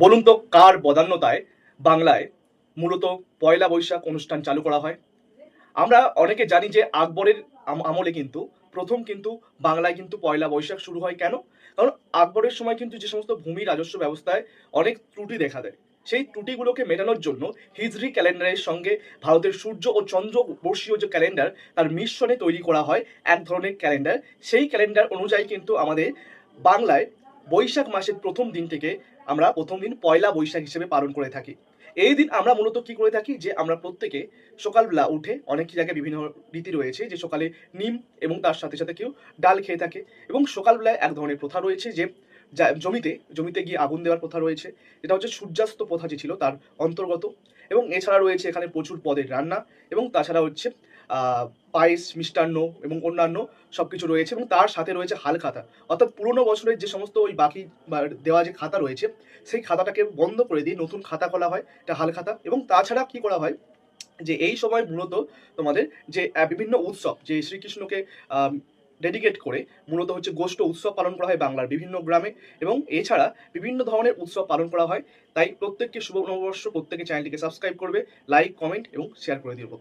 বলুন তো কার বদান্যতায় বাংলায় মূলত পয়লা বৈশাখ অনুষ্ঠান চালু করা হয়? আমরা অনেকে জানি যে আকবরের আমলে কিন্তু প্রথম কিন্তু বাংলায় কিন্তু পয়লা বৈশাখ শুরু হয় কেন? কারণ আকবরের সময় কিন্তু যে সমস্ত ভূমি রাজস্ব ব্যবস্থায় অনেক ত্রুটি দেখা দেয়। সেই ত্রুটিগুলোকে মেটানোর জন্য হিজরি ক্যালেন্ডারের সঙ্গে ভারতের সূর্য ও চন্দ্র বর্ষীয় যে ক্যালেন্ডার তার মিশ্রণে তৈরি করা হয় এক ধরনের ক্যালেন্ডার। সেই ক্যালেন্ডার অনুযায়ী কিন্তু আমাদের বাংলায় বৈশাখ মাসের প্রথম দিন থেকে আমরা প্রথম দিন পয়লা বৈশাখ হিসেবে পালন করে থাকি। এই দিন আমরা মূলত কি করে থাকি যে আমরা প্রত্যেকে সকালবেলা উঠে অনেক জায়গায় বিভিন্ন রীতি রয়েছে যে সকালে নিম এবং তার সাথে সাথে কেউ ডাল খেয়ে থাকে এবং সকালবেলায় এক ধরনের প্রথা রয়েছে যে জমিতে জমিতে গিয়ে আগুন দেওয়ার প্রথা রয়েছে, যেটা হচ্ছে সূর্যাস্ত প্রথা যে ছিল তার অন্তর্গত। এবং এছাড়া রয়েছে এখানে প্রচুর পদের রান্না এবং তাছাড়া হচ্ছে পায়েস মিষ্টান্ন এবং অন্যান্য সবকিছু রয়েছে এবং তার সাথে রয়েছে হালখাতা, অর্থাৎ পুরোনো বছরের যে সমস্ত ওই বাকি বা দেওয়া যে খাতা রয়েছে সেই খাতাটাকে বন্ধ করে দিয়ে নতুন খাতা খোলা হয়, এটা হালখাতা। এবং তাছাড়া কি করা হয় যে এই সময় মূলত তোমাদের যে বিভিন্ন উৎসব যে শ্রীকৃষ্ণকে ডেডিকেট করে মূলত হচ্ছে গোষ্ঠ উৎসব পালন করা হয় বাংলার বিভিন্ন গ্রামে এবং এছাড়া বিভিন্ন ধরনের উৎসব পালন করা হয়। তাই প্রত্যেককে শুভ নববর্ষ, প্রত্যেকে চ্যানেলটিকে সাবস্ক্রাইব করবে, লাইক কমেন্ট এবং শেয়ার করে দিব।